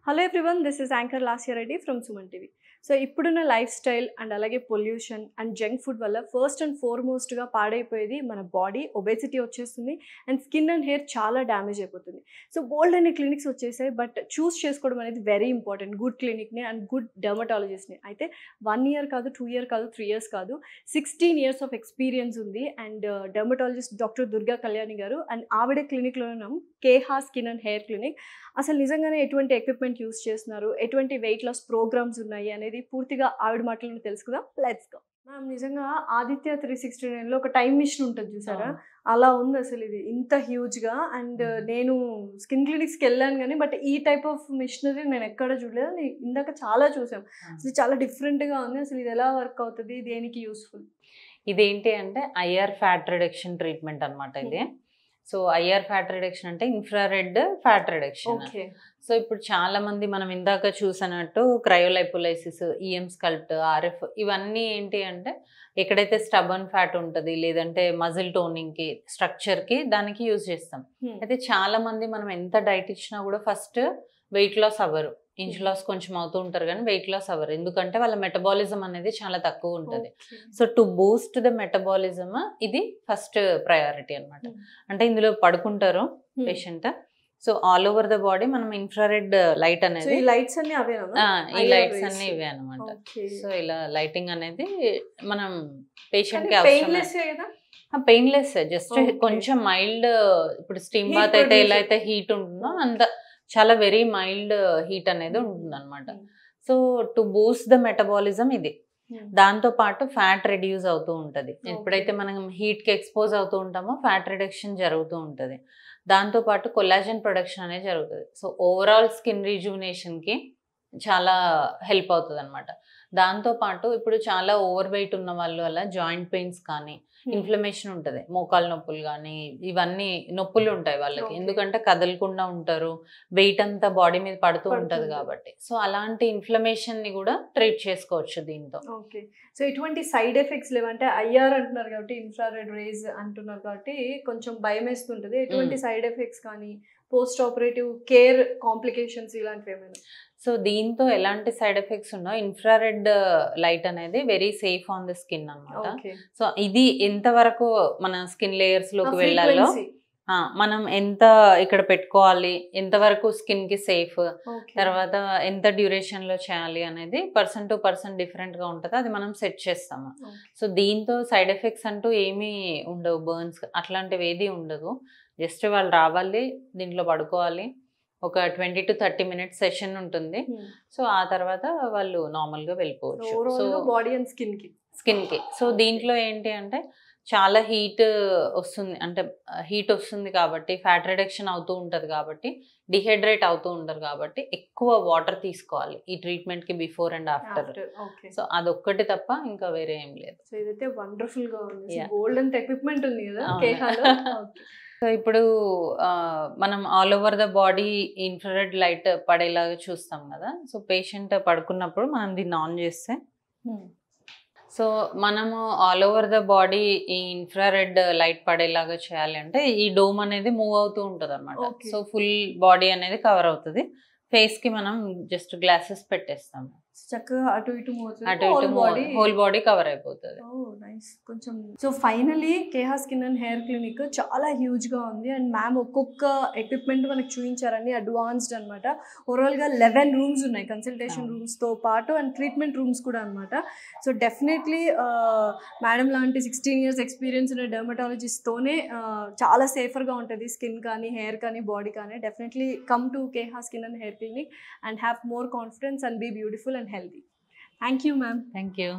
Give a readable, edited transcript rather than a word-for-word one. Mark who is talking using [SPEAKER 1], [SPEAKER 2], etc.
[SPEAKER 1] Hello everyone, this is anchor Lasya Reddy from Suman TV. So ఇప్పుడున్న lifestyle and అలాగే pollution and junk food వల్ల first and ఫార్మోస్ట్గా పాడైపోయేది మన బాడీ. ఒబేసిటీ వచ్చేస్తుంది అండ్ స్కిన్ అండ్ హెయిర్ చాలా డ్యామేజ్ అయిపోతుంది. సో బోల్డ్ అనే క్లినిక్స్ వచ్చేసాయి, బట్ చూస్ చేసుకోవడం అనేది వెరీ ఇంపార్టెంట్. గుడ్ క్లినిక్ని అండ్ గుడ్ డెర్మటాలజిస్ట్ని. అయితే 1 year కాదు, 2 years కాదు, 3 years కాదు, 16 years ఆఫ్ ఎక్స్పీరియన్స్ ఉంది. And dermatologist doctor Durga Kalyani గారు, అండ్ ఆవిడ క్లినిక్లో ఉన్నాం, Keha skin and hair clinic. అసలు నిజంగానే ఎటువంటి ఎక్విప్మెంట్ యూస్ చేస్తున్నారు, ఎటువంటి వెయిట్ లాస్ ప్రోగ్రామ్స్ ఉన్నాయి అనేది పూర్తిగా ఆవిడ మాటలను తెలుసుకుందాం. Let's go. మ్యామ్, నిజంగా ఆదిత్య 369లో ఒక టైం మిషన్ ఉంటుంది చూసారా, అలా ఉంది అసలు ఇది ఇంత హ్యూజ్గా. అండ్ నేను స్కిన్ క్లినిక్స్కి వెళ్ళాను కానీ బట్ ఈ టైప్ ఆఫ్ మిషనరీ నేను ఎక్కడ చూడలేదు. ఇందాక చాలా చూసాం, అసలు చాలా డిఫరెంట్గా ఉంది. అసలు ఇది ఎలా వర్క్ అవుతుంది, దేనికి యూస్ఫుల్?
[SPEAKER 2] ఇదేంటి అంటే ఐఆర్ ఫ్యాట్ రిడక్షన్ ట్రీట్మెంట్ అనమాట ఇది. సో ఐఆర్ ఫ్యాట్ రిడక్షన్ అంటే ఇన్ఫ్రారెడ్ ఫ్యాట్ రిడక్షన్. సో ఇప్పుడు చాలా మంది మనం ఇందాక చూసినట్టు క్రయోలైపోలైసిస్, ఈఎం స్కల్ప్ట్, ఆర్ఎఫ్, ఇవన్నీ ఏంటి అంటే ఎక్కడైతే స్టబన్ ఫ్యాట్ ఉంటుంది లేదంటే మజిల్ టోనింగ్కి, స్ట్రక్చర్కి, దానికి యూజ్ చేస్తాం. అయితే చాలా మంది మనం ఎంత డైట్ ఇచ్చినా కూడా ఫస్ట్ వెయిట్ లాస్ అవ్వరు. ఇంచ్ లాస్ కొంచెం అవుతూ ఉంటారు కానీ వెయిట్ లాస్ అవ్వరు, ఎందుకంటే వాళ్ళ మెటబాలిజం అనేది చాలా తక్కువ ఉంటుంది. So to Boost the metabolism ఇది ఫస్ట్ ప్రయారిటీ అనమాట. అంటే ఇందులో పడుకుంటారు patient. So all over the body మనం ఇన్ఫ్రారెడ్ లైట్ అనేది,
[SPEAKER 1] ఈ లైట్స్ అన్ని
[SPEAKER 2] ఇవే అనమాట. సో ఇలా లైటింగ్ అనేది మనం పేషెంట్ కి అవసరం. పెయిన్లెస్, జస్ట్ కొంచెం మైల్డ్. ఇప్పుడు స్టీమ్ బాత్ అయితే ఎలా అయితే హీట్ ఉంటుందో అంత చాలా వెరీ మైల్డ్ హీట్ అనేది ఉంటుంది అనమాట. So to Boost the metabolism ఇది. దాంతో పాటు ఫ్యాట్ రెడ్యూస్ అవుతూ ఉంటుంది. ఎప్పుడైతే మనం హీట్ కి ఎక్స్పోజ్ అవుతూ ఉంటామో ఫ్యాట్ రిడక్షన్ జరుగుతూ ఉంటుంది. దాంతో పాటు కొల్లాజన్ ప్రొడక్షన్ అనేది జరుగుతుంది. సో ఓవరాల్ స్కిన్ రిజువినేషన్ కి చాలా హెల్ప్ అవుతుంది అనమాట. దాంతో పాటు ఇప్పుడు చాలా ఓవర్ వెయిట్ ఉన్న వాళ్ళు వల్ల జాయింట్ పెయిన్స్ కానీ, ఇన్ఫ్లమేషన్ ఉంటుంది, మోకాలు నొప్పులు కానీ, ఇవన్నీ నొప్పులు ఉంటాయి వాళ్ళకి, ఎందుకంటే కదలకుండా ఉంటారు, వెయిట్ అంతా బాడీ మీద పడుతూ ఉంటుంది కాబట్టి. సో అలాంటి ఇన్ఫ్లమేషన్ ని కూడా ట్రీట్ చేసుకోవచ్చు దీంతో.
[SPEAKER 1] ఓకే. సో ఎటువంటి సైడ్ ఎఫెక్ట్స్ లేవంటే ఐఆర్ అంటున్నారు కాబట్టి, ఇన్ఫ్రారెడ్ రేస్ అంటున్నారు కాబట్టి కొంచెం భయం వేస్తుంటుంది. ఎటువంటి సైడ్ ఎఫెక్ట్స్ కానీ, పోస్ట్ ఆపరేటివ్ కేర్ కాంప్లికేషన్స్ ఇలాంటివి ఏమైనా?
[SPEAKER 2] సో దీంతో ఎలాంటి సైడ్ ఎఫెక్ట్స్ ఉన్నా, ఇన్ఫ్రారెడ్ లైట్ అనేది very safe on the skin అనమాట. సో ఇది ఎంతవరకు మన స్కిన్ లేయర్స్ లోకి వెళ్ళాలో, మనం ఎంత ఇక్కడ పెట్టుకోవాలి, ఎంతవరకు స్కిన్ కి సేఫ్, తర్వాత ఎంత డ్యూరేషన్ లో చేయాలి అనేది పర్సన్ టు పర్సన్ డిఫరెంట్ గా ఉంటుంది. అది మనం సెట్ చేస్తాము. సో దీంతో సైడ్ ఎఫెక్ట్స్ అంటూ ఏమీ ఉండవు, బర్న్స్ అట్లాంటివి ఏది ఉండదు. జస్ట్ వాళ్ళు రావాలి, దీంట్లో పడుకోవాలి, ఒక 20 to 30 minutes సెషన్ ఉంటుంది. సో ఆ తర్వాత వాళ్ళు నార్మల్ గా వెళ్ళిపోవచ్చు. సో
[SPEAKER 1] బాడీ అండ్ స్కిన్
[SPEAKER 2] కి. సో దీంట్లో ఏంటి అంటే చాలా హీట్ వస్తుంది, అంటే హీట్ వస్తుంది కాబట్టి, ఫ్యాట్ రిడక్షన్ అవుతూ ఉంటది కాబట్టి, డిహైడ్రేట్ అవుతూ ఉంటారు కాబట్టి ఎక్కువ వాటర్ తీసుకోవాలి ఈ ట్రీట్మెంట్ కి బిఫోర్ అండ్ ఆఫ్టర్. సో అదొక్కటి తప్ప ఇంకా వేరే ఏం లేదు.
[SPEAKER 1] సో ఇదైతే వండర్ఫుల్ గా ఉంది. గోల్డెన్ ఎక్విప్మెంట్ ఉంది కదా.
[SPEAKER 2] సో ఇప్పుడు మనం all over the body infrared light పడేలాగా చూస్తాం కదా. సో పేషెంట్ పడుకున్నప్పుడు మనం దీన్ని ఆన్ చేస్తే, సో మనము ఆల్ ఓవర్ ద బాడీ ఈ ఇన్ఫ్రారెడ్ లైట్ పడేలాగా చేయాలి అంటే ఈ డోమ్ అనేది మూవ్ అవుతూ ఉంటుంది అనమాట. సో ఫుల్ బాడీ అనేది కవర్ అవుతుంది. ఫేస్ కి మనం జస్ట్ గ్లాసెస్ పెట్టేస్తాము,
[SPEAKER 1] చక్కగా అటు ఇటు
[SPEAKER 2] హోల్ బాడీ కవర్ అయిపోతుంది.
[SPEAKER 1] కొంచెం. So finally Keha skin and hair clinic చాలా హ్యూజ్ గా ఉంది. అండ్ మ్యామ్ ఒక్కొక్క ఎక్విప్మెంట్ మనకు చూపించారని, అడ్వాన్స్డ్ అనమాట. ఓవరాల్ గా 11 rooms ఉన్నాయి, కన్సల్టేషన్ రూమ్స్ తో పాటు, అండ్ ట్రీట్మెంట్ రూమ్స్ కూడా అనమాట. సో డెఫినెట్లీ మేడం లాంటి 16 years ఎక్స్పీరియన్స్ ఉన్న డెర్మటాలజిస్ట్ తోనే చాలా సేఫర్ గా ఉంటుంది స్కిన్ కానీ, హెయిర్ కానీ, బాడీ కానీ. Definitely come to Keha skin and hair clinic and have more confidence and be beautiful and healthy. Thank you, ma'am.
[SPEAKER 2] Thank you.